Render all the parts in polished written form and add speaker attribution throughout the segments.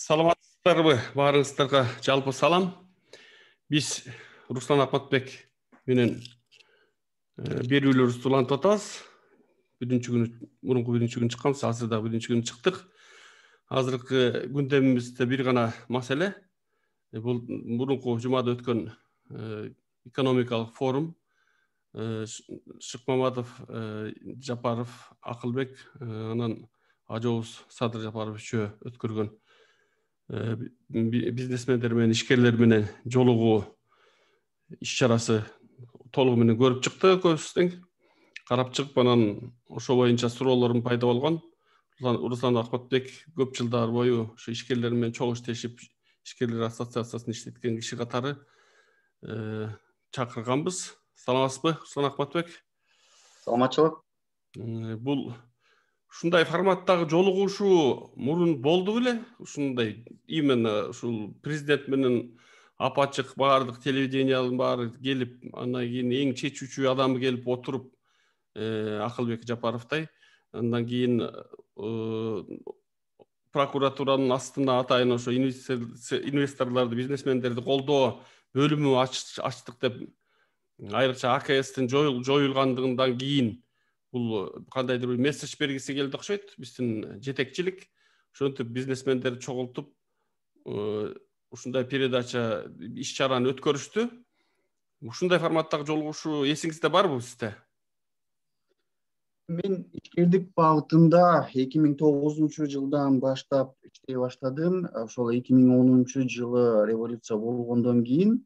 Speaker 1: Саламатсыздарбы? Баарыңыздарга жалпы салам. Биз Руслан Акматбек менен берүүлөрүбүздү улантып атабыз. Мурунку биринчи күн чыкканбыз, азыр да биринчи күн чыктык. Азыркы күндөмүбүздө бир гана маселе. Бул мурунку жумада өткөн экономикалык форум. Шыкмаматов, Жапаров, Акылбек, анан Ажообуз Садыр Жапаров үчөө өткөргөн бизнесмендер менен ишкерлер менен жолугуу иш-чарасы толугу менен көрүп чыкты, көбүбүз тең карап чыгып, анан ошо боюнча суроолорум пайда болгон. Руслан Акматбек көп жылдар бою ошо ишкерлер менен чогуу иштешип, ишкерлер ассоциациясында иштеткен киши катары чакырганбыз. Саламатсызбы, Руслан Акматбек?
Speaker 2: Саламатчылык.
Speaker 1: Бул ушундай форматтагы жолугушуу мурун болду беле? Ушундай именно ушул президент менен апачык баардык телевидениянын баары келип, андан кийин эң чечүүчү адамы келип отуруп, Акылбек Жапаровдай, андан кийин прокуратуранын астына атайын ошо инвесторлорду, бизнесмендерди колдоо бөлүмү ачтык деп, айрыкча АКСтин жоюлгандыгынан кийин бул кандайдыр бир месседж бергиси келди окшойт. Биздин жетекчилик ошентип бизнесмендерди чогултуп ушундай передача иш-чараны өткөрүштү. Ушундай форматтагы жолугушуу эсиңизде барбы сизде?
Speaker 2: Мен ишкердик багытында 2009 жылдан баштап иштей баштадым. Ошол 2010 жылы революция болгондон кийин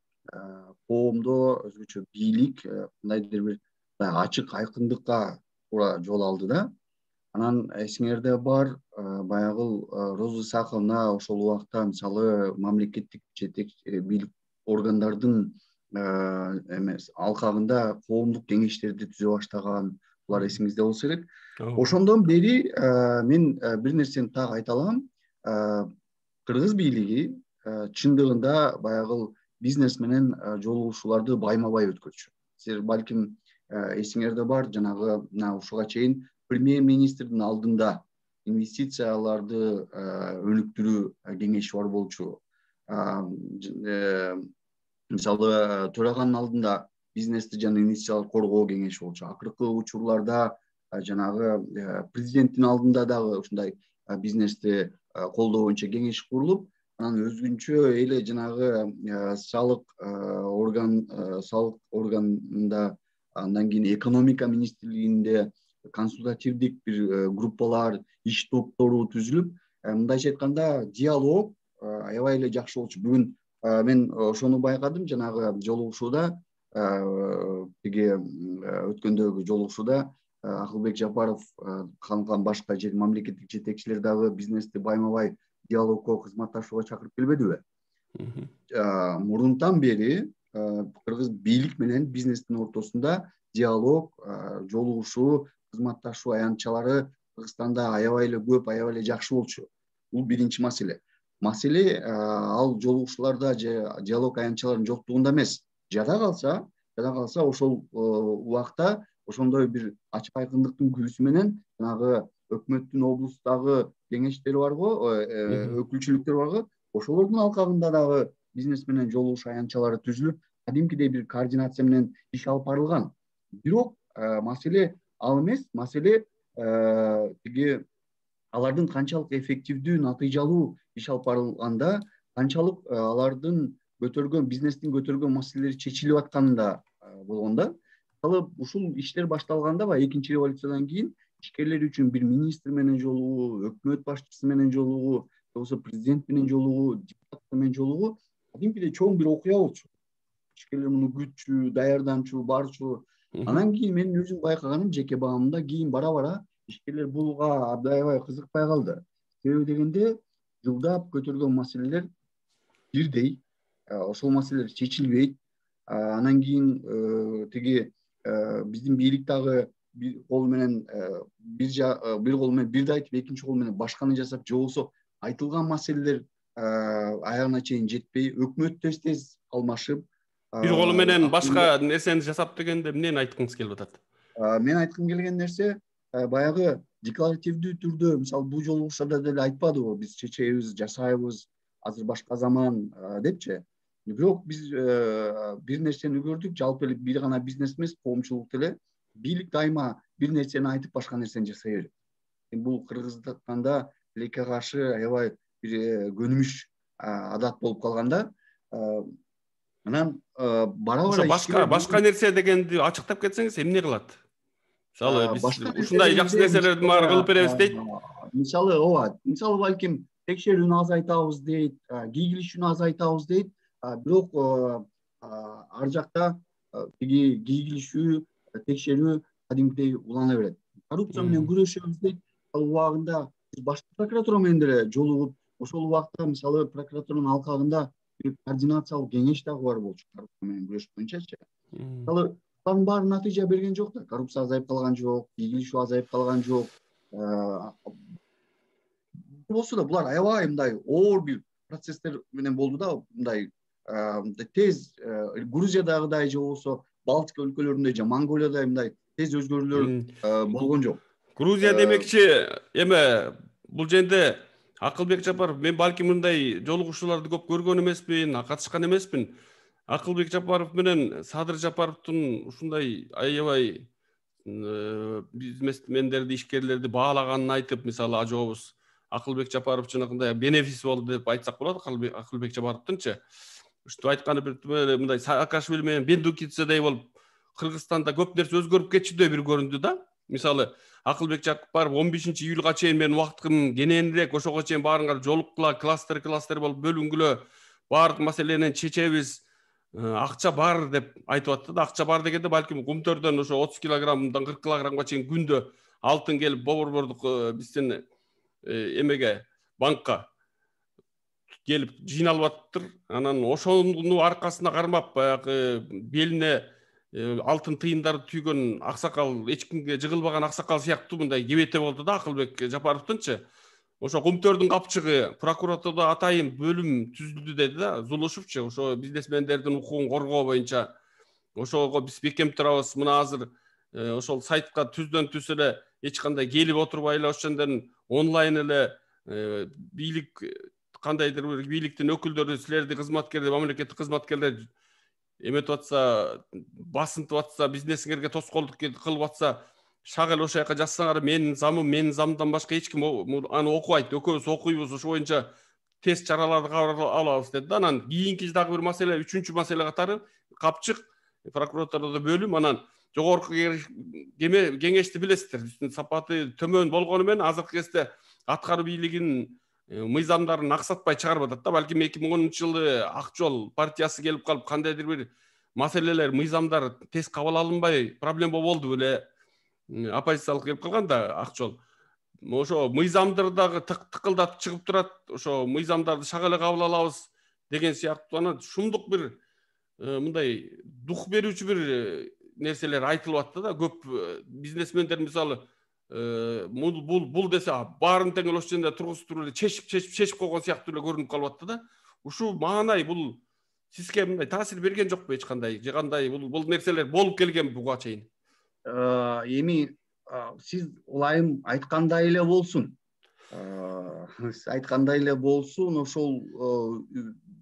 Speaker 2: коомдо өзгөчө бийлик кандайдыр бир ачык айкындыкка туура жол алды да. Анан эсиңерде бар, баягы Роза Исаковна ошол убакта мисалы мамлекеттик бийлик органдардын эмес алкагында коомдук кеңештерди түзө баштаган, булар эсиңизде болсо керек. Ошондон бери мен бир нерсени так айта алам. Кыргыз бийлиги чындыгында баягы бизнес менен жолугушууларды байма-бай өткөрчү. Силер балким эсиңерде бар, жанагы ушуга чейин премьер-министрдин алдында инвестицияларды өнүктүрүү кеңеши бар болчу. Мисалы төраганын алдында бизнести жана инвестицияларды коргоо кеңеши болчу. Акыркы учурларда жанагы президенттин алдында дагы ушундай бизнести колдоо боюнча кеңеш курулуп, анан өзгүнчө эле жанагы салык органында, андан кийин экономика министрлигинде консультативдик бир группалар, иш топтору түзүлүп, мындайча айтканда диалог аябай эле жакшы болчу. Бүгүн мен ошону байкадым, жанагы жолугушууда, тиги өткөндөгү жолугушууда Акылбек Жапаров калган башка мамлекеттик жетекчилер дагы бизнести байма-бай диалогко, кызматташууга чакырып келбедиби? Мурунтан бери кыргыз бийлик менен бизнестин ортосунда диалог, жолугушуу, кызматташуу аянтчалары Кыргызстанда аябай эле көп, аябай эле жакшы болчу. Бул биринчи маселе. Маселе ал жолугушууларда же диалог аянтчаларынын жоктугунда эмес. Жада калса ошол убакта ошондой бир ачык айкындыктын күбүсү менен жанагы өкмөттүн облустагы кеңештери барго, өкүлчүлүктөр барго, ошолордун алкагында дагы бизнес менен жолугушуу аянтчалары түзүлүп, кадимкидей бир координация менен иш алып барылган. Бирок маселе ал эмес, маселе тиги алардын канчалык эффективдүү, натыйжалуу иш алып барылганда, канчалык алардын бизнестин көтөргөн маселелери чечилип атканында болгондо. Мисалы ушул иштер башталганда, экинчи революциядан кийин ишкерлер үчүн бир министр менен жолугуу, өкмөт башчысы менен жолугуу, болбосо президент менен жолугуу, депутаттар менен жолугуу кадимкидей чоң бир окуя болчу. Ишкерлер муну күтчү, даярданчу, барчу. Анан кийин менин өзүм байкаганым, жеке баамда, кийин бара-бара ишкерлер буга аябай кызыкпай калды. Себеби дегенде, жылдап көтөргөн маселелер бирдей, ошол маселелер чечилбейт. Анан кийин тиги биздин бийлик дагы бир кол менен бирди айтып, экинчи кол менен башканы жасап, же болбосо айтылган маселелер аягына чейин жетпей, өкмөт тез алмашып,
Speaker 1: бир колу менен башка нерсени жасап дегенде эмнени айткыңыз келип атат?
Speaker 2: Мен айткым келген нерсе, баягы декларативдүү түрдө мисалы бул жолугушада деле айтпадыбы биз чечебиз жасайбыз азыр башка заман депчи. Бирок биз бир нерсени көрдүк, жалпы эле бир гана бизнес эмес, коомчулук деле бийлик дайыма бир нерсени айтып башка нерсени жасай берет. Бул Кыргызстанда тилекке каршы аябай бир көнүмүш адат болуп калганда, анан бара-бара
Speaker 1: башка нерсе дегенди ачыктап кетсеңиз эмне кылат? Мисалы биз ушундай жакшы нерселерди баары кылып беребиз дейт.
Speaker 2: Мисалы ооба, мисалы балким текшерүүнү азайтабыз дейт, кийгилишүүнү азайтабыз дейт. Бирок ар жакта кийгилишүү, текшерүү кадимкидей улана берет. Коррупция менен күрөшөбүз дейт. Ал убагында биз башкы прокуратура менен деле жолугуп, ошол убакта мисалы прокуратуранын алкагында бир координациялык кеңеш дагы бар болчу коррупция менен күрөш боюнчачы. Мисалы алардын баары натыйжа берген жок да. Коррупция азайып калган жок, кийгилишүү азайып калган жок. Болсо да булар аябай мындай оор бир процесстер менен болду да, мындай тез Грузиядагыдай же болбосо Балтика өлкөлөрүндөй же Монголиядай мындай тез өзгөрүүлөр болгон жок.
Speaker 1: Грузия демекчи эме бул жерде Акылбек Жапаров, мен балким мындай жолугушууларды көп көргөн эмеспин, катышкан эмеспин. Акылбек Жапаров менен Садыр Жапаровдун ушундай аябай бизнесмендерди, ишкерлерди баалаганын айтып, мисалы ажообуз Акылбек Жапаров жанагындай бенефис болду деп айтсак болот. Акылбек Жапаровдунчу ушинтип айтканы бир мындай Саакашвили менен Бендукидзедей болуп Кыргызстанда көп нерсе өзгөрүп кетчүдөй бир көрүндү да. Мисалы Акылбек Жапаров 15-июлга чейин мен убактым кененирээк ошого чейин баарыңар жолуккула, кластер болуп бөлүнгүлө, баардык маселени чечебиз, акча бар деп айтып атты да. Акча бар дегенде балким Кумтөрдөн ошо 30 килограммдан 40 килограммга чейин күндө алтын келип борбордук биздин эмеге банкка келип жыйналып атыптыр. Анан ошонун аркасына кармап баягы белине алтын тыйындарды түйгөн аксакал, эч кимге жыгылбаган аксакал сыяктуу мындай кебете болду да Акылбек Жапаровдунчу. Ошо Кумтөрдүн капчыгы прокуратурада атайын бөлүм түзүлдү деди да, Зулушевчу, ошо бизнесмендердин укугун коргоо боюнча. Ошого биз бекем турабыз. Мына азыр ошол сайтка түздөн түз эле эч кандай келип отурбай эле ошондон онлайн эле бийлик кандайдыр бир бийликтин өкүлдөрү силерди кызматкерлер, мамлекеттик кызматкерлер эметип атса, басынтып атса, бизнесиңерге тоскоолдук кылып атса, шагыл ошол жака жазсаңар, менин замымдан башка эч ким аны окубайт, экөөбүз окуйбуз, ошо боюнча тест чараларды кабыл алабыз деди да. Анан кийинки дагы бир маселе, үчүнчү маселе катары капчык прокуратурада бөлүм, анан жогорку кеңешти билесиздер, сапаты төмөн болгону менен азыркы кезде аткаруу бийлигинин мыйзамдарын аксатпай чыгарып атат да. Балким 2010-жылы Ак Жол партиясы келип калып, кандайдыр бир маселелер, мыйзамдар тез кабыл алынбай проблема болду беле, оппозициялык келип калган да Ак Жол. Ошо мыйзамдар дагы тыкылдатып чыгып турат, ошо мыйзамдарды шак эле кабыл алабыз деген сыяктуу анан шумдук бир мындай дух берүүчү бир нерселер айтылып атты да. Көп бизнесмендер мисалы бул десе баарын тең эле ошол жерде тургузуп эле чечип койгон сыяктуу эле көрүнүп калып атты да. Ушул маанай бул сизге мындай таасир берген жокпу эч кандай? Же кандай бул нерселер болуп келген буга чейин?
Speaker 2: Эми сиз улайым айткандай эле болсун. Айткандай эле болсун, ошол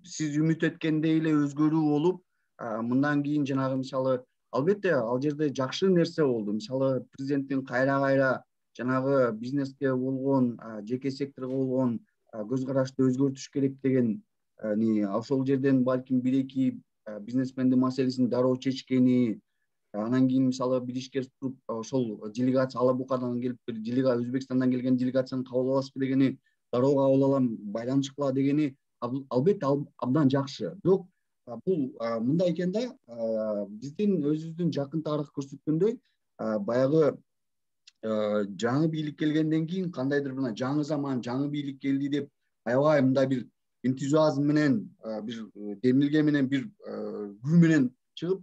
Speaker 2: сиз үмүт эткендей эле өзгөрүү болуп, мындан кийин жанагы мисалы албетте ал жерде жакшы нерсе болду. Мисалы президенттин кайра жанагы бизнеске болгон, жеке секторго болгон көз карашты өзгөртүш керек деген ошол жерден балким 1-2 бизнесмендин маселесин дароо чечкени, анан кийин мисалы бир ишкер туруп ошол делегация Алабукадан келип Өзбекстандан келген делегацияны кабыл аласызбы дегени, дароо кабыл алам, байланышкыла дегени албетте абдан жакшы. Бирок бул мындай экен да, биздин өзүбүздүн жакын тарых көрсөткөндөй, баягы жаңы бийлик келгенден кийин кандайдыр мына жаңы заман, жаңы бийлик келди деп аябай мындай бир энтузиазм менен, бир демилге менен, бир күү менен чыгып,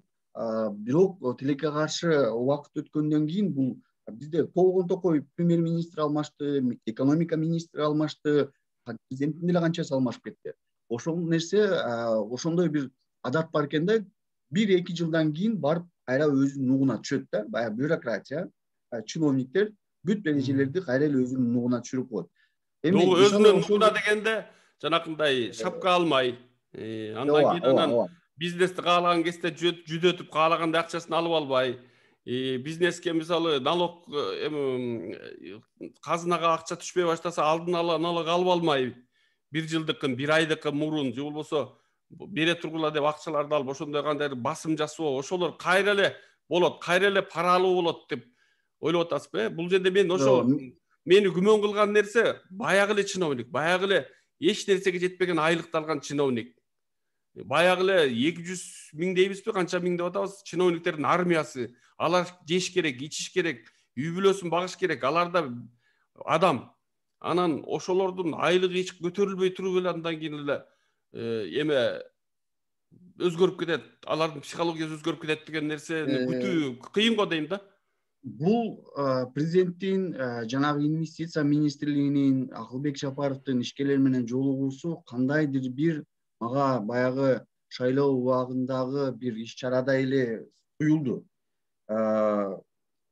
Speaker 2: бирок тилекке каршы убакыт өткөндөн кийин бул бизде толгон токой премьер-министр алмашты, экономика министри алмашты, президенттин деле канчасы алмашып кетти. Ошол нерсе, ошондой бир адат бар экен да, 1-2 жылдан кийин барып кайра өзүнүн нугуна түшөт да, баягы бюрократия, чиновниктер бүт эрежелерди кайра эле өзүнүн нугуна түшүрүп коет.
Speaker 1: Эми
Speaker 2: Эми мисалы
Speaker 1: өзүнүн
Speaker 2: ошол
Speaker 1: нугуна дегенде жанакындай шапка алмай, андан
Speaker 2: ооба
Speaker 1: кийин
Speaker 2: ооба
Speaker 1: анан
Speaker 2: ооба
Speaker 1: бизнести каалаган кезде жүдөтүп каалагандай акчасын алып албай, бизнеске мисалы налог казынага акча түшпөй баштаса алдын ала налог алып алмай, бир жылдыкын, бир айдыкын мурун же болбосо бере тургула деп акчаларды алып ошондой кандайдыр басым жасоо, ошолор кайра эле болот, кайра эле паралуу болот деп ойлоп атасызбы? Бул жерде мен ошо мени күмөн кылган нерсе баягы эле чиновник, баягы эле эч нерсеге жетпеген айлыкты алган чиновник. Баягы эле 200 миң дейбизби, канча миң деп атабыз, чиновниктердин армиясы. Алар жеш керек, ичиш керек, үй бүлөсүн багыш керек. Алар да адам. Анан ошолордун айлыгы эч көтөрүлбөй туруп эле андан кийин эле эме өзгөрүп кетет. Алардын психологиясы өзгөрүп кетет деген нерсени күтүү кыйын го дейм да.
Speaker 2: Бул президенттин жанагы инвестиция министрлигинин Акылбек Жапаровдун ишкерлер менен жолугуусу кандайдыр бир мага баягы шайлоо убагындагы бир иш чарадай эле туюлду.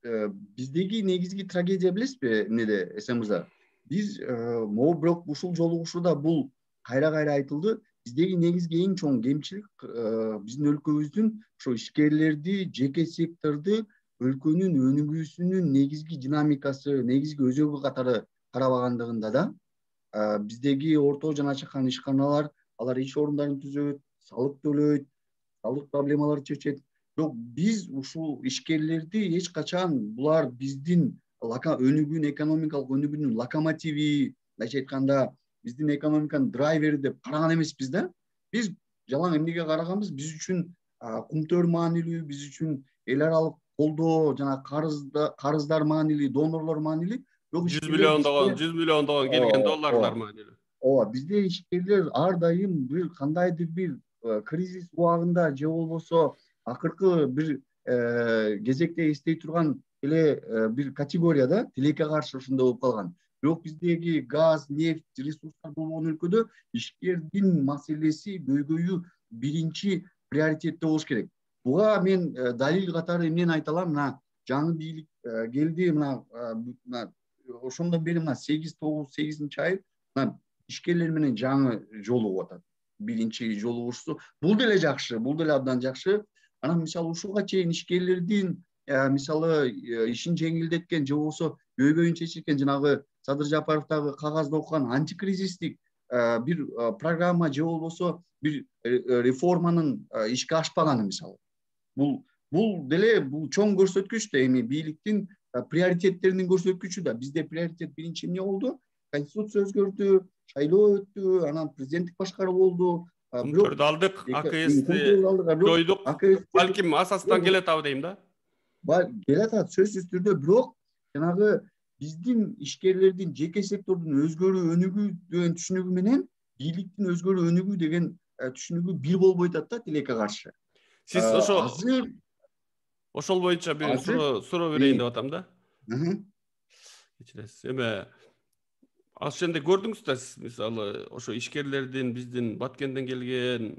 Speaker 2: Биздеги негизги трагедия билесизби эмнеде, Эсен мырза? Биз бирок ушул жолугушууда бул кайра айтылды. Биздеги негизги эң чоң кемчилик биздин өлкөбүздүн ошо ишкерлерди, жеке секторду өлкөнүн өнүгүүсүнүн негизги динамикасы, негизги өзөгү катары карабагандыгында да. Биздеги орто жана чакан ишканалар, алар иш орундарын түзөт, салык төлөйт, салык проблемаларды чечет. Бирок биз ушул ишкерлерди эч качан булар биздин өнүгүүнүн, экономикалык өнүгүүнүн локомотиви, мындайча айтканда биздин экономиканын драйвери деп караган эмеспиз да. Биз жалаң эмнеге караганбыз? Биз үчүн кумтөр маанилүү, биз үчүн эл аралык колдоо жана карыздар маанилүү, донорлор маанилүү.
Speaker 1: 100 миллиондогон келген долларлар маанилүү.
Speaker 2: Ооба, бизде ишкерлер ар дайым бир кандайдыр бир кризис убагында же болбосо акыркы бир кезекте эстей турган эле бир категорияда тилекке каршы ушундай болуп калган. Бирок биздеги газ, нефть, ресурстар болгон өлкөдө ишкердин маселеси көйгөйү биринчи приоритетте болуш керек. Буга мен далил катары эмнени айта алам? Мына жаңы бийлик келди, мына ошондон бери мына 8 ай мына ишкерлер менен жаңы жолугуп атат. Биринчи жолугушуу. Бул деле жакшы, бул деле абдан жакшы. Анан мисалы ушуга чейин ишкерлердин мисалы ишин жеңилдеткен же болбосо көйгөйүн чечилген жанагы Садыр Жапаровдагы кагазда окуган антикризистик бир программа же болбосо бир реформанын ишке ашпаганы мисалы. Бул деле бул чоң көрсөткүч да, эми бийликтин приоритеттеринин көрсөткүчү да. Бизде приоритет биринчи эмне болду? Конституция өзгөрдү, шайлоо өттү, анан президенттик башкаруу болду.
Speaker 1: Күнтөрдү алдык, АКСти жойдук. Балким асастан келатабы дейм да.
Speaker 2: Келатат сөзсүз түрдө, бирок жанагы биздин ишкерлердин, жеке сектордун өзгөрүү, өнүгүү деген түшүнүгү менен бийликтин өзгөрүү, өнүгүү деген түшүнүгү бир болбой атат да, тилекке каршы.
Speaker 1: Сиз ошол боюнча бир суроо берейин деп атам да. Кечиресиз. Эме ошондо көрдүңүз да, мисалы ошо ишкерлердин биздин Баткенден келген,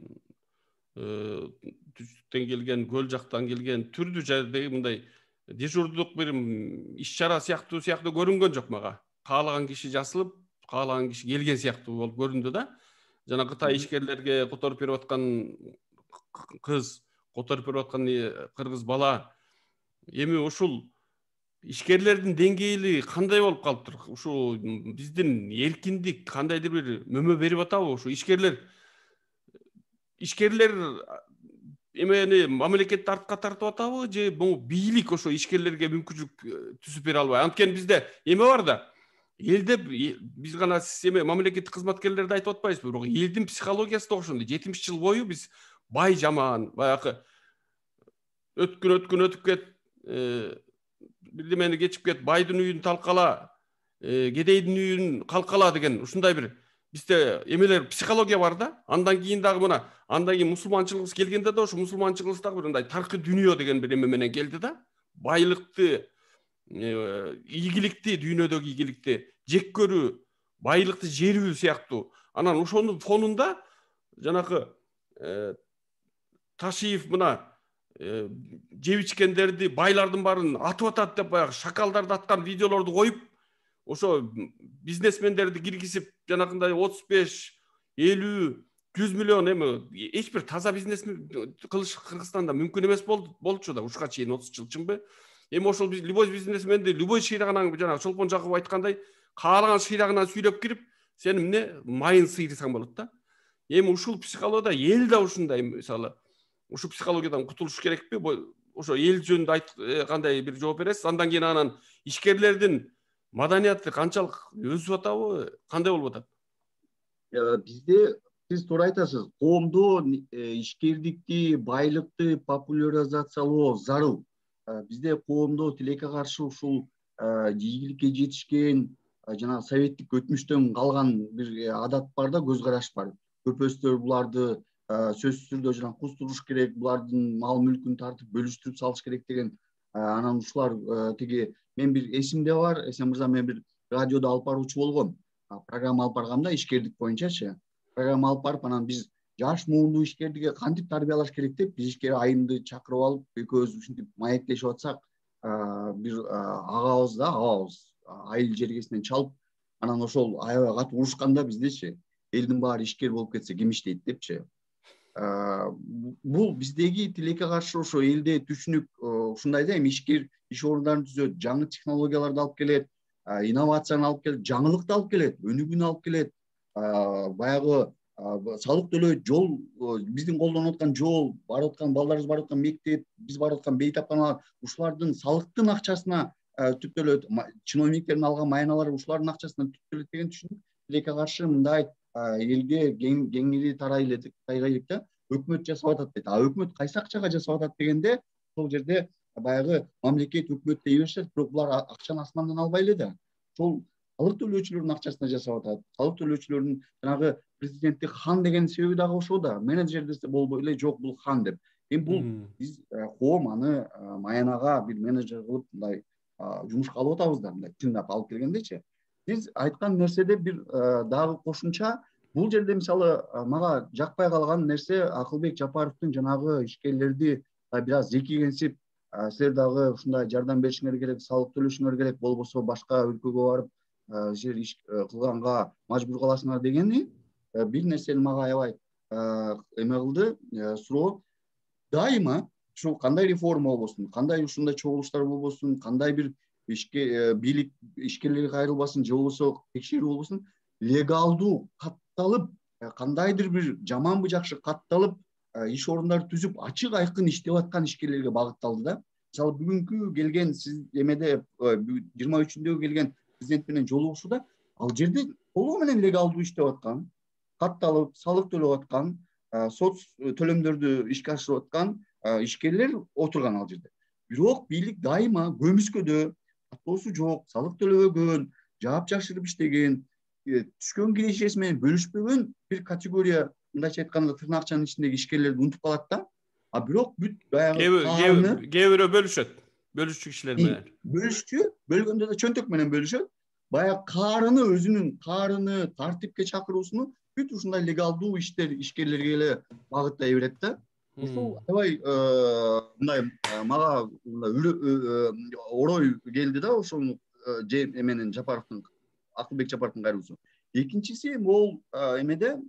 Speaker 1: түштүктөн келген, көл жактан келген түрдүү жайдагы мындай дежурдук бир иш чара сыяктуу көрүнгөн жок мага. Каалаган киши жасылып, каалаган киши келген сыяктуу болуп көрүндү да. Жана Кытай ишкерлерге которуп берип аткан кыз, которуп берип аткан кыргыз бала. Эми ушул ишкерлердин деңгээли кандай болуп калыптыр? Ушу биздин эркиндик кандайдыр бир мөмө берип атабы? Ушу ишкерлер эмени мамлекет артка тартып атабы же бул бийлик ошо ишкерлерге мүмкүнчүлүк түзүп бере албайбы? Анткени бизде эме бар да. Элде биз гана эме мамлекеттик кызматкерлерди айтып атпайбызбы? Бирок элдин психологиясы да ошондой. 70 жыл бою биз бай жаман, баягы өтүп кет, бирдемени кечип кет, байдын үйүн талкала, кедейдин үйүн калкала деген ушундай бир бизде эмелер психология бар да. Андан кийин дагы мына, андан кийин мусулманчылык келгенде да ошо мусулманчылык дагы бир мындай таркы дүйнө деген бир эме менен келди да. Байлыкты, ийгиликти, дүйнөдөгү ийгиликти жек көрүү, байлыкты жерүү сыяктуу. Анан ошонун фонунда жанагы Ташиев мына жеп ичкендерди, байлардын баарын атып атат деп баягы шакалдарды аткан видеолорду коюп, ошо бизнесмендерди киргизип, жанагындай 35, 50, 100 миллион эми эч бир таза бизнес кылыш Кыргызстанда мүмкүн эмес болчу да ушка чейин 30 жыл, чынбы? Эми ошол любой бизнесменди любой шыйрагынан, жанагы Чолпон Жакупов айткандай, каалаган шыйрагынан сүйлөп кирип, сен эмне майын сыйрысаң болот да. Эми ушул психологияда эл да ушундай, мисалы, ушу психологиядан кутулуш керекпи? Ошо эл жөнүндө кандай бир жооп бересиз? Андан кийин анан ишкерлердин маданияты канчалык өсүп атабы, кандай болуп атат?
Speaker 2: Бизде сиз туура айтасыз. Коомдо ишкердикти, байлыкты популяризациялоо зарыл. Бизде коомдо тилекке каршы ушул ийгиликке жетишкен, жана советтик өтмүштөн калган бир адат бар да, көз караш бар. Көпөстөр буларды сөзсүз түрдө жана куз туруш керек, булардын мал мүлкүн тартып бөлүштүрүп салыш керек деген. Анан ушулар тиги мен бир эсимде бар, Эсен мырза, мен бир радиодо алып баруучу болгом. Программа алып баргамда ишкердик боюнчачы. Программа алып барып, анан биз жаш муунду ишкердиге кантип тарбиялаш керек деп, биз ишкер айымды чакырып алып, экөөбүз ушинтип маектешип атсак, бир агабыз да, айыл жергесинен чалып, анан ошол аябай катуу урушканда биздечи, элдин баары ишкер болуп кетсе ким иштейт депчи. Бул биздеги тилекке каршы ошо элде түшүнүк ушундай да, эми ишкер иш орундарын түзөт, жаңы технологияларды алып келет, инновацияны алып келет, жаңылыкты алып келет, өнүгүүнү алып келет, баягы салык төлөйт, жол, биздин колдонуп аткан жол, барып аткан балдарыбыз барып аткан мектеп, биз барып аткан бейтапканалар, ушулардын салыктын акчасына түп төлөт, чиновниктердин алган майналары ушулардын акчасына түп төлөт деген түшүнүк тилекке каршы мындай элге кеңири тарайлык да өкмөт жасап атат дейт. Өкмөт кайсы акчага жасап атат дегенде, сол жерде баягы мамлекет өкмөт дей беришет, бирок булар акчаны асмандан албай эле да. Ошол салык төлөөчүлөрдүн акчасына жасап атат. Салык төлөөчүлөрдүн жанагы президентти хан деген себеби дагы ошол да. Менеджер десе болбой эле, жок бул хан деп. Эми бул биз коом аны маянага бир менеджер кылып мындай жумушка алып атабыз да, мындай чындап алып келгендечи. Биз айткан нерседе бир дагы кошумча, бул жерде мисалы мага жакпай калган нерсе Акылбек Жапаровдун жанагы ишкерлерди бир аз зекигенсип, силер дагы ушундай жардам беришиңер керек, салык төлөшүңөр керек, болбосо башка өлкөгө барып жер иш кылганга мажбур каласыңар дегени бир нерсени мага аябай эме кылды, суроо. Дайыма ушул кандай реформа болбосун, кандай ушундай чогулуштар болбосун, кандай бир бийлик ишкерлерге кайрылбасын, же болбосо текшерүү болбосун, легалдуу катталып, кандайдыр бир жаманбы жакшы катталып, иш орундарды түзүп, ачык айкын иштеп аткан ишкерлерге багытталды да. Мисалы бүгүнкү келген сиз эмеде 23-үндөгү келген президент менен жолугушууда, ал жерде толугу менен легалдуу иштеп аткан, катталып, салык төлөп аткан, соц төлөмдөрдү ишке ашырып аткан ишкерлер отурган ал жерде. Бирок бийлик дайыма көмүскөдө, каттоосу жок, салык төлөбөгөн, жаап жашырып иштеген, түшкөн кирешеси менен бөлүшпөгөн бир категория, мындайча айтканда тырнакчанын ичиндеги ишкерлерди унутуп калат да. Бирок бүт баягы
Speaker 1: кээ бирөө бөлүшчү кишилер менен
Speaker 2: бөлүшчү, бөлгөндө да чөнтөк менен бөлүшөт. Баягы каарыны, өзүнүн каарыны, тартипке чакыруусуну бүт ушундай легалдуу ишкерлерге эле багыттай берет да. Ушул аябай мындай мага орой келди да, ошол эменин Жапаровдун, Акылбек Жапаровдун кайрылуусу. Экинчиси могул эмеде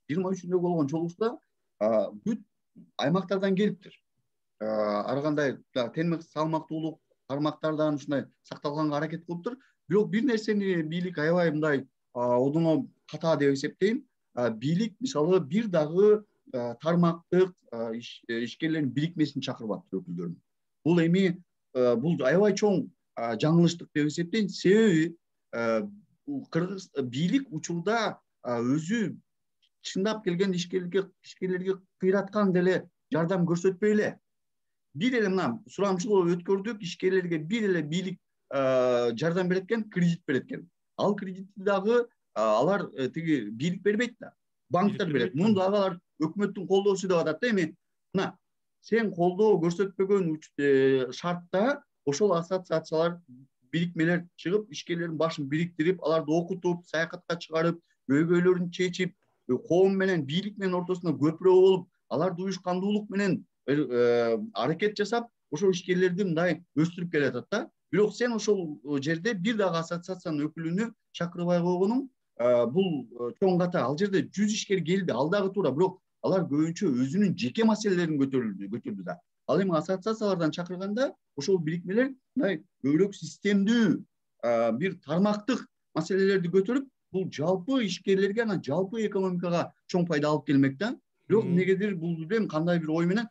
Speaker 2: 23-үндө болгон чогулушта бүт аймактардан келиптир. Ар кандай теңдик, салмактуулук тармактардан ушундай сакталганга аракет кылыптыр. Бирок бир нерсени бийлик аябай мындай одоно ката деп эсептейм. Бийлик мисалы бир дагы тармактык ишкерлердин бирикмесин чакырып атты өкүлдөрүн. Бул эми бул аябай чоң жаңылыштык деп эсептейм. Себеби кыргыз бийлик учурда өзү чындап келген ишкерлерге кыйраткан деле жардам көрсөтпөй эле. Бир эле мына сурамчылоо өткөрдүк, ишкерлерге бир эле бийлик жардам берет экен, кредит берет экен. Ал кредитти дагы алар тиги бийлик бербейт да, банктар берет. Муну дагы алар өкмөттүн колдоосу деп атат да. Эми мына сен колдоо көрсөтпөгөн шартта ошол ассоциациялар, бирикмелер чыгып, ишкерлердин башын бириктирип, аларды окутуп, саякатка чыгарып, көйгөйлөрүн чечип, коом менен бийлик менен ортосунда көпүрө болуп, аларды уюшкандуулук менен аракет жасап ошол ишкерлерди мындай өстүрүп келатат да. Бирок сен ошол жерде бир дагы ассоциациянын өкүлүнү чакырбай койгонуң бул чоң ката. Ал жерде 100 ишкер келди, ал дагы туура. Бирок алар көбүнчө өзүнүн жеке маселелерин көтөрдү да. Ал эми ассоциациялардан чакырганда ошол бирикмелер мындай көбүрөөк системдүү бир тармактык маселелерди көтөрүп, бул жалпы ишкерлерге, анан жалпы экономикага чоң пайда алып келмек да. Бирок эмнегедир бул билбейм кандай бир ой менен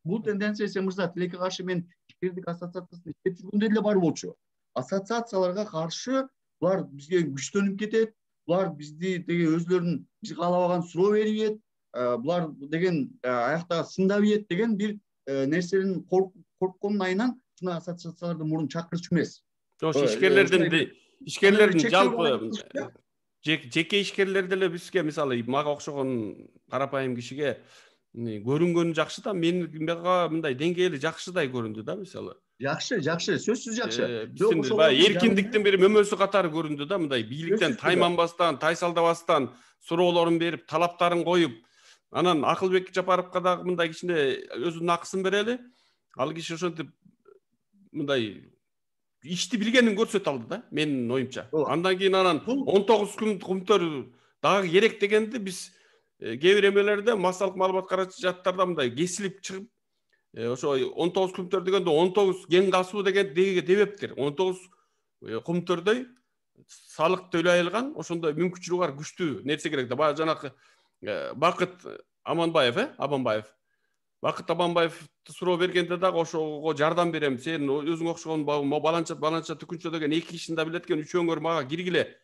Speaker 2: бул тенденция сен мырза тилекке каршы мен ишкердик ассоциациясында иштеп жүргөндө деле бар болчу. Ассоциацияларга каршы булар бизге күчтөнүп кетет, булар бизди деге өзлөрүнүн биз каалабаган суроо берип булар деген аякта сындап ийет деген бир нерсенин коркконун айынан ушундай ассоциацияларды мурун чакырчу эмес.
Speaker 1: Ишкерлердин жалпы жеке ишкерлер деле бизге мисалы мага окшогон карапайым кишиге көрүнгөнү жакшы да, мага мындай деңгээли жакшыдай көрүндү да мисалы.
Speaker 2: Жакшы, сөзсүз жакшы.
Speaker 1: Биздин эркиндиктин бир мөмөсү катары көрүндү да, мындай бийликтен тайманбастан, тайсалдабастан суроолорун берип, талаптарын коюп, анан Акылбек Жапаровго дагы мындай кичине өзүнүн акысын берели. Ал киши ошентип мындай ишти билгенин көрсөтө алды да, менин оюмча. Андан кийин анан 19 күмтөр дагы керек дегенди биз кээ бир эмелерде массалык маалымат каражаттарда мындай кесилип чыгып, ошо 19 күмтөр дегенде 19 ген касуу деген дебептир. 19 кумтөрдөй салык төлөй алган, ошондой мүмкүнчүлүгү бар күчтүү нерсе керек да. Баягы жанакы Бакыт Аманбаев Бакыт Аманбаевди суроо бергенде дагы ошого жардам берем, сен өзүң окшогон баланча түкүнчө деген 2 кишини да билет экен, үчөөңөр мага киргиле.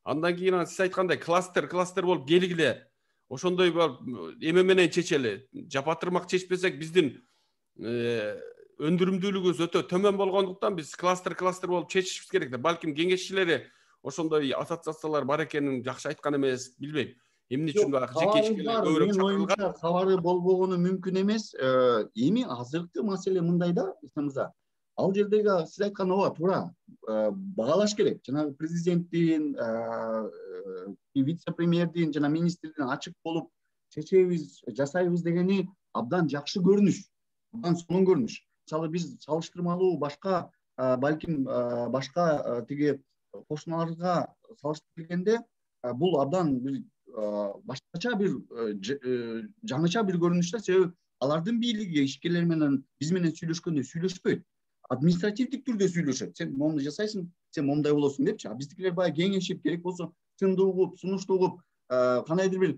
Speaker 1: Андан кийин сиз айткандай кластер болуп келгиле. Ошондой эме менен чечели. Жапатырмак чечпесек биздин өндүрүмдүүлүгүбүз өтө төмөн болгондуктан биз кластер болуп чечишибиз керек да. Балким кеңешчилери ошондой ассоциациялар бар экенин жакшы айткан эмес, билбейм. Эмне үчүн жеке ишкерлер көбүрөөк чакырылган?
Speaker 2: Кабары болбогону мүмкүн эмес. Эми азыркы маселе мындай да, мырза. Ал жердеги сиз айткан ооба туура. Багалаш керек. Жанагы президенттин, вице-премьердин жана министрдин ачык болуп чечебиз, жасайбыз дегени абдан жакшы көрүнүш. Абдан сонун көрүнүш. Мисалы биз салыштырмалуу башка балким башка тиги кошуналарга салыштырып келгенде бул абдан бир башкача бир жаңыча бир көрүнүш да. Себеби алардын бийлиги ишкерлер менен биз менен сүйлөшкөндө сүйлөшпөйт. Административдик түрдө сүйлөшөт. Сен мону жасайсың, сен мондай болосуң депчи. Биздикилер баягы кеңешип, керек болсо сынды угуп, сунушту угуп, кандайдыр бир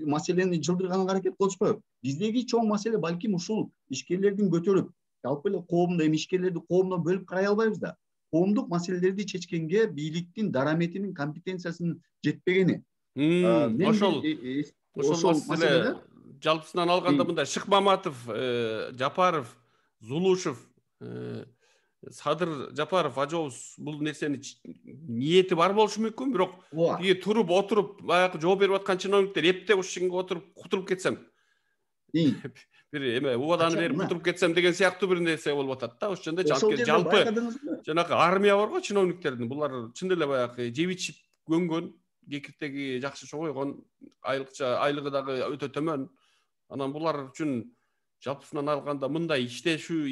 Speaker 2: маселени жылдырганга аракет кылышпайбы? Биздеги чоң маселе балким ушул ишкерлердин көтөрүп, жалпы эле коомдо эми ишкерлерди коомдон бөлүп карай албайбыз да. Коомдук маселелерди чечкенге бийликтин дараметинин, компетенциясынын жетпегени.
Speaker 1: Ошол маселе жалпысынан алганда мындай Шыкмаматов, Жапаров, Зулушев, Садыр Жапаров ажообуз бул нерсени ниети бар болушу мүмкүн, бирок туруп отуруп баягы жооп берип аткан чиновниктер эптеп ушинге отуруп кутулуп кетсем, бир эме убаданы берип кутулуп кетсем деген сыяктуу бир нерсе болуп атат да. Ошондо жалпы жанагы армия барго чиновниктердин, булар чын эле баягы жеп ичип көнгөн, кекиртеги жакшы чоңойгон, айлыгы дагы өтө төмөн. Анан булар үчүн жалпысынан алганда мындай иштөө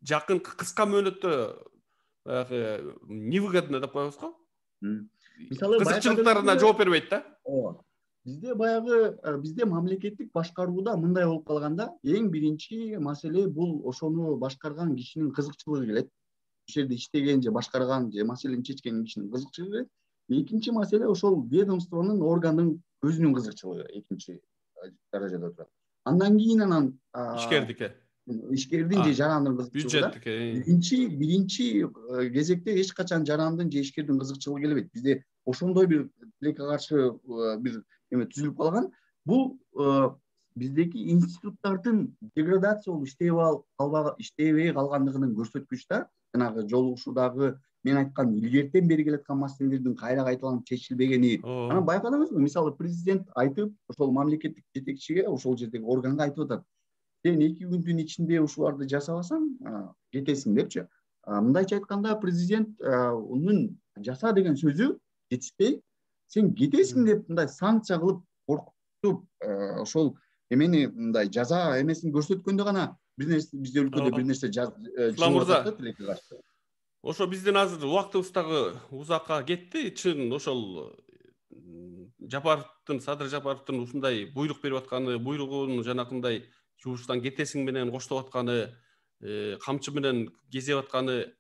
Speaker 1: жакын кыска мөөнөттө баягы невыгодно деп коебуз го.
Speaker 2: Мисалы
Speaker 1: кызыкчылыктарына жооп бербейт да.
Speaker 2: Бизде мамлекеттик башкарууда мындай болуп калганда, эң биринчи маселе бул ошону башкарган кишинин кызыкчылыгы келет. Ошол жерде иштеген же башкарган же маселени чечкен кишинин кызыкчылыгы келет. Экинчи маселе ошол ведомствонун, органдын өзүнүн кызыкчылыгы экинчи даражада турат. Андан кийин ишкердин же жарандын кызыкчылыгы. Биринчи кезекте эч качан жарандын же ишкердин кызыкчылыгы келбейт. Бизде ошондой бир тилекке каршы бир эме түзүлүп калган. Бул биздеги институттардын деградация болуп иштебей калгандыгынын көрсөткүчү да. Жанагы жолугушуудагы мен айткан илгертен бери келаткан маселелердин кайра кайталанып чечилбегени. Анан байкадыңызбы? Мисалы президент айтып, ошол мамлекеттик жетекчиге, ошол жердеги органга айтып атат. Сен 2 күндүн ичинде ушуларды жасабасаң, кетесиң депчи. Мындайча айтканда президент унун жаса деген сөзү жетишпей, сен кетесиң деп мындай санкция кылып туруп ошол эмени мындай жаза эмесин көрсөткөндө гана бизде өлкөдө бир нерсе
Speaker 1: Ислам
Speaker 2: жылып атат
Speaker 1: мырза,
Speaker 2: да тилекке каршы.
Speaker 1: ошо биздин азыр убактыбыз дагы узакка кетти. Чын ошол Жапаровдун, Садыр Жапаровдун ушундай буйрук берип атканы, буйругун жанакындай жугуштан кетесиң менен коштоп атканы, камчы менен кезеп атканы,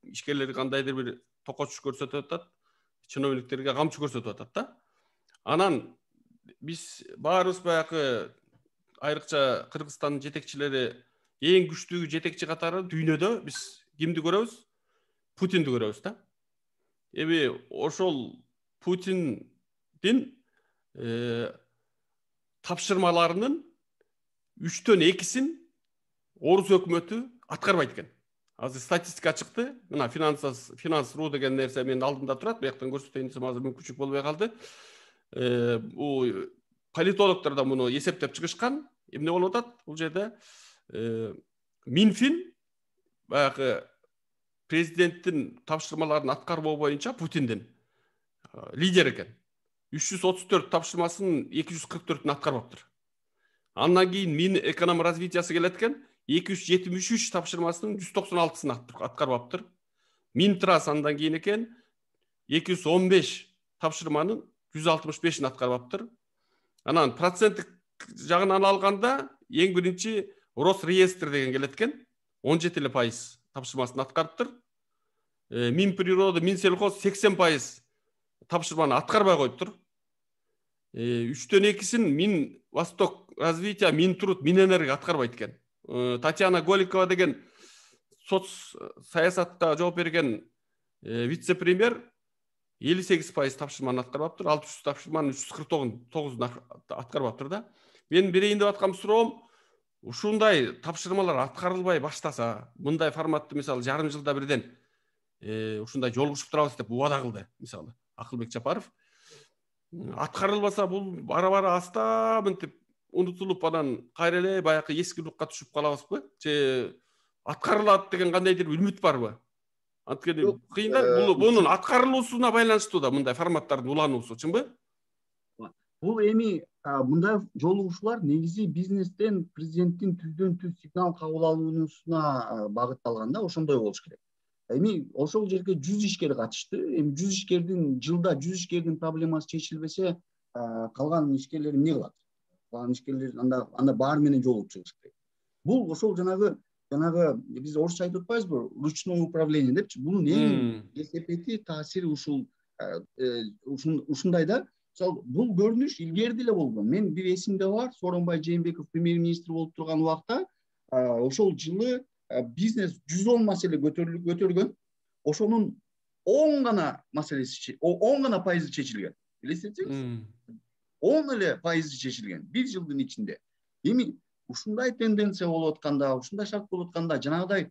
Speaker 1: ишкерлерге кандайдыр бир токоч көрсөтүп атат, чиновниктерге камчы көрсөтүп атат да. Анан биз баарыбыз баягы айрыкча Кыргызстандын жетекчилери эң күчтүү жетекчи катары дүйнөдө биз кимди көрөбүз? Путинди көрөбүз да. Эми ошол Путиндин тапшырмаларынын 3төн 2син Орус өкмөтү аткарбайт экен. Азыр статистика чыкты. Мына Finance.ru деген нерсе менин алдымда турат. Бияктан көрсөтөйүн десем азыр мүмкүнчүлүк болбой калды. Бул политологдор да муну эсептеп чыгышкан. Эмне болуп атат? Бул жерде Минфин баягы президенттин тапшырмаларын аткарбоо боюнча Путиндин лидер экен. 334 тапшырмасынын 244-ün аткарбаптыр. Андан кийин Минэкономразвитиясы келет экен. 273 тапшырмасынын 196-ын аткарбаптыр. Минтрас андан кийин экен 215 тапшырманын 165-ин аткарбаптыр. Анан проценттик жагынан алганда эң биринчи Росреестр деген келет экен. 17% тапшырмасын аткарыптыр. Минприрода, Минсельхоз 80% тапшырманы аткарбай коюптур. 3төн 2син Минвосток развития, Минтруд, Минэнерго аткарбайт экен. Татьяна Голикова деген соц саясатта жооп берген вице-премьер 58% тапшырманы аткарбаптыр. 600 тапшырманын 349-ун аткарбаптыр да. Мен берейин деп аткан суроом, ушундай тапшырмалар аткарылбай баштаса, мындай форматты мисалы жарым жылда бирден ушундай жолугушуп турабыз деп убада кылды, мисалы Акылбек Жапаров. Аткарылбаса бул бара-бара аста мынтип унутулуп анан кайра эле баягы эски рухка түшүп калабызбы? Же аткарылат деген кандайдыр бир үмүт барбы? Анткени кыйын да, бунун аткарылуусуна байланыштуу да мындай форматтардын улануусу, чынбы?
Speaker 2: Бул эми мындай жолугушуулар негизи бизнестен президенттин түздөн-түз сигнал кабыл алуусуна багытталган да, ошондой болуш керек. Эми ошол жерге 100 ишкер катышты. Эми 100 ишкердин жылда 100 ишкердин проблемасы чечилбесе, калган ишкерлер эмне кылат? Калган ишкерлер анда баары менен жолугуп чыгыш керек. Бул ошол жанагы биз орусча айтып атпайбызбы? Ручное управление депчи. Бунун эң кесепети, таасири ушундай да. Мисалы, бул көрүнүш илгерди эле болгон. Мен бир эсимде бар, Сооронбай Жээнбеков премьер-министр болуп турган убакта, ошол жылы бизнес 110 маселе көтөрүлгөн. Ошонун 10 гана маселеси, 10 гана пайызы чечилген. Билесиңиз? 10 эле пайызы чечилген бир жылдын ичинде. Эми ушундай тенденция болуп атканда, ушундай шарт болуп атканда, жанагыдай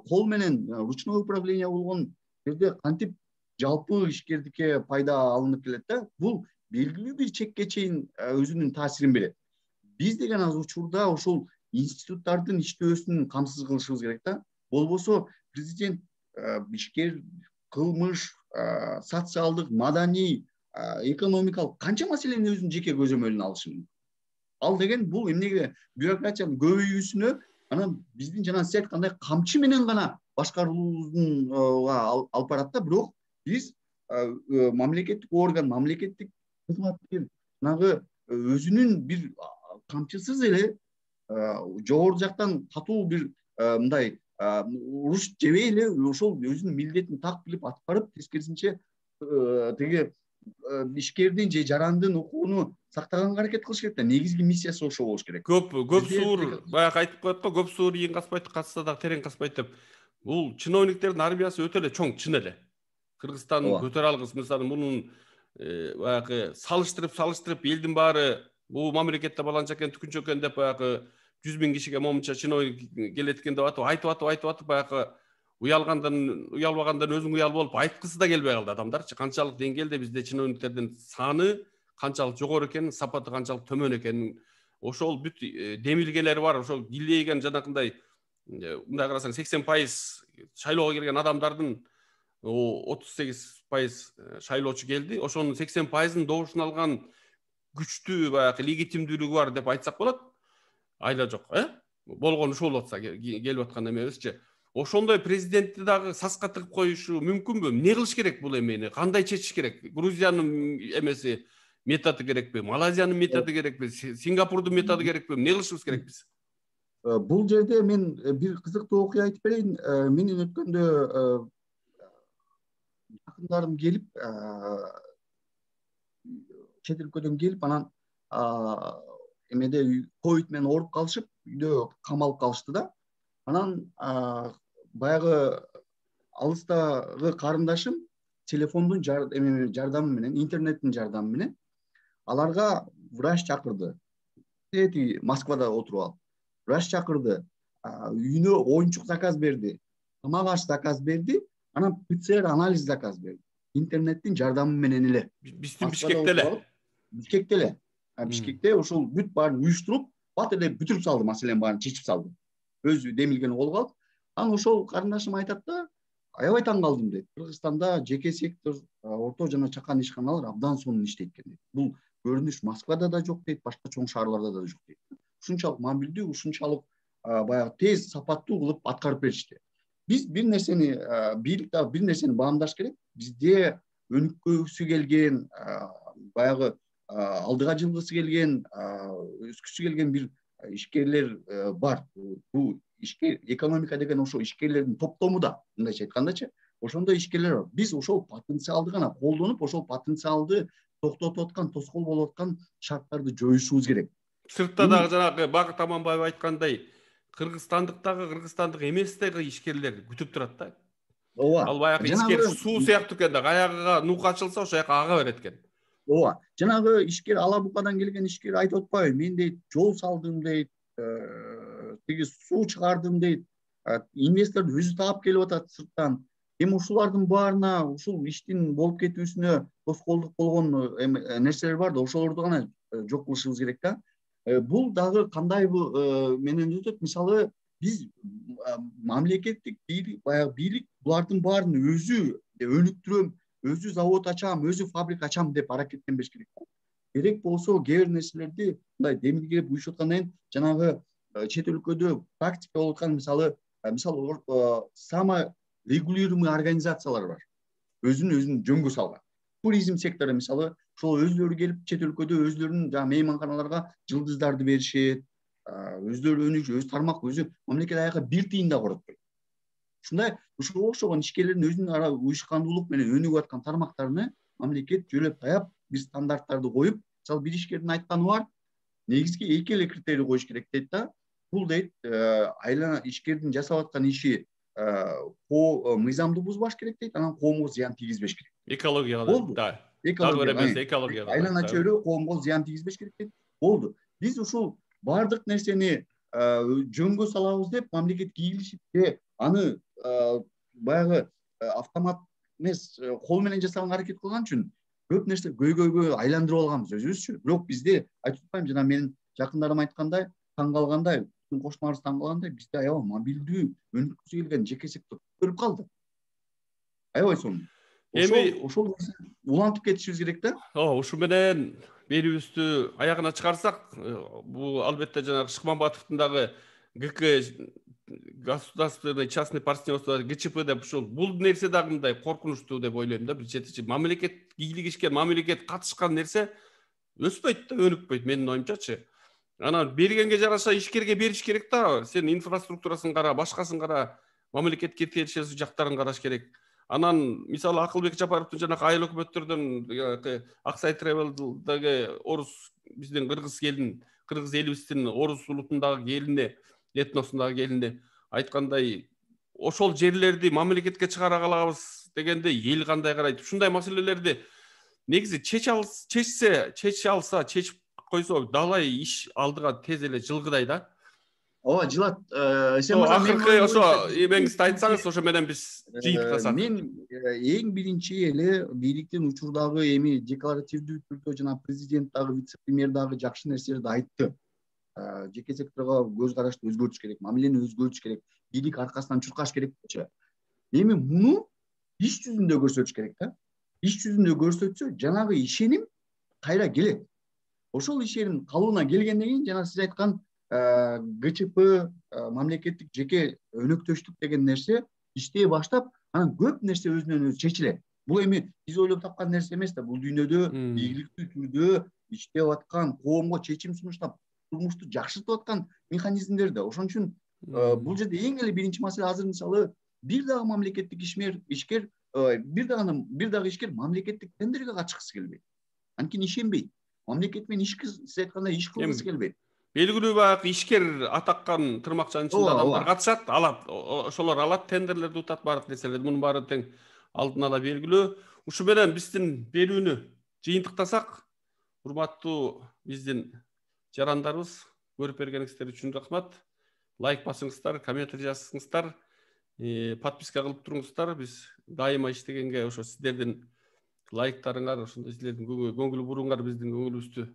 Speaker 2: кол менен ручное управление болгон жерде кантип жалпы ишкердикке пайда алынып келет да, бул белгилүү бир чекке чейин өзүнүн таасирин берет. Биз деген аз учурда ошол институттардын иштөөсүн камсыз кылышыбыз керек да. Болбосо президент ишкер, кылмыш, социалдык, маданий, экономикалык канча маселенин өзүнүн жеке көзөмөлүнө алышы мүмкүн. Ал деген бул эмнеге бюрократиянын көбөйүүсүнө, анан биздин жана сиз айткандай камчы менен гана башкаруубуздун алып барат да. Бирок биз мамлекеттик орган, мамлекеттик кызматкер жанагы өзүнүн бир камчысыз эле жогору жактан катуу бир мындай уруш жебей эле ошол өзүнүн милдетин так билип аткарып, тескерисинче теге ишкердин же жарандын укугуну сактаганга аракет кылыш керек да. Негизги миссиясы ошол болуш керек.
Speaker 1: Көп суур баягы айтып коет го, көп суур ийин каспайт, катса дагы терең каспайт деп. Бул чиновниктердин армиясы өтө эле чоң, чын эле. Кыргызстандын көтөрө алгыс, мисалы мунун баягы салыштырып элдин баары бул мамлекетте баланча экен, түкүнчө экен деп баягы 100 000 кишиге момунча чиновник келет экен деп айтып атып баягы уялбагандан өзүң уял болуп айткысы да келбей калды адамдарчы. Канчалык деңгээлде бизде чиновниктердин саны канчалык жогору экенин, сапаты канчалык төмөн экенин, ошол бүт демилгелери бар, ошол килейген жанакындай мындай карасаң 80% шайлоого келген адамдардын 38% шайлоочу келди. Ошонун 80%ын добушун алган күчтүү баягы легитимдүүлүгү бар деп айтсак болот. Айла жок, болгон ушул болуп атса, келип аткан эмебизчи. Ошондой президентти дагы саска тыгып коюшу мүмкүнбү? Эмне кылыш керек бул эмени? Кандай чечиш керек? Грузиянын эмеси методу керекпи? Малайзиянын методу керекпи? Сингапурдун методу керекпи? Эмне кылышыбыз керек биз?
Speaker 2: Бул жерде мен бир кызыктуу окуя айтып берейин. Менин өткөндө жакындарым келип, чет өлкөдөн келип, анан эмеде ковид менен ооруп калышып, үйдө камалып калышты да. Анан баягы алыстагы карындашым телефондун жардамы менен, интернеттин жардамы менен аларга врач чакырды. Москвада отуруп алып. Врач чакырды. Үйүнө оюнчук заказ берди. Тамак аш заказ берди. Анан ПЦР анализ заказ берди. Интернеттин жардамы менен эле.
Speaker 1: Биздин Бишкекте эле.
Speaker 2: Бишкекте эле. Бишкекте ошол бүт баарын уюштуруп, бат эле бүтүрүп салды, маселени баарын чечип салды. Өзү демилгени колго алып. Анан ошол карындашым айтат да, аябай таң калдым дейт. Кыргызстанда жеке сектор, орто жана чакан ишканалар абдан сонун иштейт экен дейт. Бул көрүнүш Москвада да жок дейт, башка чоң шаарларда да жок дейт. Ушунчалык мобилдүү, ушунчалык баягы тез, сапаттуу кылып аткарып беришти. Биз бир нерсени, бийлик да бир нерсени баамдаш керек. Бизде өнүккүсү келген, баягы алдыга жылгысы келген, өскүсү келген бир ишкерлер бар. Бул ишке экономика деген ошо ишкерлердин топтому да, мындайча айткандачы, ошондой ишкерлер бар. Биз ошол потенциалды гана колдонуп, ошол потенциалды токтотуп аткан, тоскоол болуп аткан шарттарды жоюшубуз керек.
Speaker 1: Сыртта дагы жанагы Багыт Аманбаев айткандай, кыргызстандыктагы, кыргызстандык эместеги ишкерлер күтүп турат да.
Speaker 2: Ооба.
Speaker 1: Ал баягы ишкер суу сыяктуу экен да, аягыга нук ачылса ошол жака ага берет экен.
Speaker 2: Ооба. Жанагы ишкер, Ала Букадан келген ишкер айтып атпайбы? Мен дейт, жол салдым дейт, тиги суу чыгардым дейт. Инвестор өзү таап келип атат сырттан. Эми ушулардын баарына, ушул иштин болуп кетүүсүнө тоскоолдук болгон нерселер бар да, ошолорду гана жок кылышыбыз керек да. Бул дагы кандайбы менен өтөт? Мисалы, биз мамлекеттик бийлик, баягы бийлик булардын баарын өзү өнүктүрөм, өзү завод ачам, өзү фабрика ачам деп аракеттенбеш керек. Керек болсо кээ бир нерселерди мындай демилгелеп уюшуп аткандан кийин жанагы чет өлкөдө практика болуп аткан мисалы саморегулируемый организациялар бар. Өзүн жөнгө салган. Туризм сектору мисалы, ошол өзлөрү келип чет өлкөдө өзлөрүнүн жаңы мейманканаларга жылдыздарды беришет, өздөрү өнүгүш, өз тармак, өзү мамлекет аяка бир тыйын да коротпойт. Ушундай ушуга окшогон ишкерлердин өзүнүн ара уюшкандуулук менен өнүгүп аткан тармактарына мамлекет жөлөп таяп бир стандарттарды коюп, мисалы бир ишкердин айтканы бар, негизги эки эле критерий коюш керек дейт да. Бул дейт, айлана ишкердин жасап аткан иши мыйзамды бузбаш керек дейт, анан коомго зыян тийгизбеш керек.
Speaker 1: Экологияга да. Экологияга.
Speaker 2: Айлана чөйрө коомго зыян тийгизбеш керек дейт. Болду. Биз ушул бардык нерсени жөнгө салабыз деп мамлекет кийлишип аны баягы автомат эмес, кол менен жасаганга аракет кылган үчүн көп нерсе көйгөйгө айландырып алганбыз өзүбүзчү. Бирок бизде айтып атпаймынбы, жана менин жакындарым айткандай, таң калгандай, кошуналарыбыз таң калгандай, бизде аябай мобилдүү, өнүккүсү келген жеке сектор көрүп калды. Аябай сонун. Ошол улантып кетишибиз керек да.
Speaker 1: Ушу менен берүүбүздү аягына чыгарсак, бул албетте жанагы Шыкмамбатовдун дагы ГК государственный частный партнерство ГЧП деп ушул бул нерсе дагы мындай коркунучтуу деп ойлойм да. Бир четичи мамлекет кийлигишкен, мамлекет катышкан нерсе өспөйт да, өнүкпөйт менин оюмчачы. Анан бергенге жараша ишкерге бериш керек да. Сен инфраструктурасын кара, башкасын кара, мамлекетке тиешеси жактарын караш керек. Анан мисалы Акылбек Жапаровдун жанагы айыл өкмөттөрдөн Аксай Travel'дагы орус биздин кыргыз элибиздин орус улутундагы келини, этносундагы келини айткандай, ошол жерлерди мамлекетке чыгара калабыз дегенде эл кандай карайт? Ушундай маселелерди негизи чечип койсо далай иш алдыга тез эле жылгыдай да.
Speaker 2: Ооба, жылат.
Speaker 1: Акыркы ошо эмеңизди айтсаңыз, ошо менен биз жыйынтыктасак.
Speaker 2: Мен эң биринчи эле бийликтин учурдагы эми декларативдүү түрдө жана президент дагы, вице-премьер дагы жакшы нерселерди айтты. Жеке секторго көз карашты өзгөртүш керек, мамилени өзгөртүш керек, бийлик аркасынан чуркаш керек дечи. Эми муну иш жүзүндө көрсөтүш керек да. Иш жүзүндө көрсөтсө жанагы ишеним кайра келет. Ошол ишеним калыбына келгенден кийин жана сиз айткан ГЧП, мамлекеттик жеке өнөктөштүк деген нерсе иштей баштап, анан көп нерсе өзүнөн өзү чечилет. Бул эми биз ойлоп тапкан нерсе эмес да. Бул дүйнөдө ийгиликтүү түрдө иштеп аткан, коомго чечим сунуштап, турмушту жакшыртып аткан механизмдер да. Ошон үчүн бул жерде эң эле биринчи маселе азыр мисалы бир дагы мамлекеттик ишкер бир дагы ишкер мамлекеттик тендерге катышкысы келбейт. Анткени ишенбейт. Мамлекет менен сиз айткандай иш кылгысы келбейт.
Speaker 1: Белгилүү баягы ишкер атаккан тырмакчанын ичинде адамдар катышат, алат, ошолор алат, тендерлерди утат, баардык нерселерди. Мунун баары тең алдын ала белгилүү. Ушу менен биздин берүүнү жыйынтыктасак, урматтуу биздин жарандарыбыз, көрүп бергениңиздер үчүн рахмат. Лайк басыңыздар, комментарий жазыңыздар, подписка кылып туруңуздар. Биз дайыма иштегенге ошо сиздердин лайктарыңар, ошондой сиздердин көңүл буруңар биздин көңүлүбүздү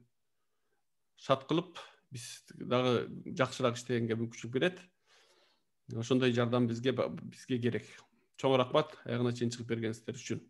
Speaker 1: шат кылып, биз дагы жакшыраак иштегенге мүмкүнчүлүк берет. Ошондой жардам бизге керек. Чоң рахмат аягына чейин чыгып бергениңиздер үчүн.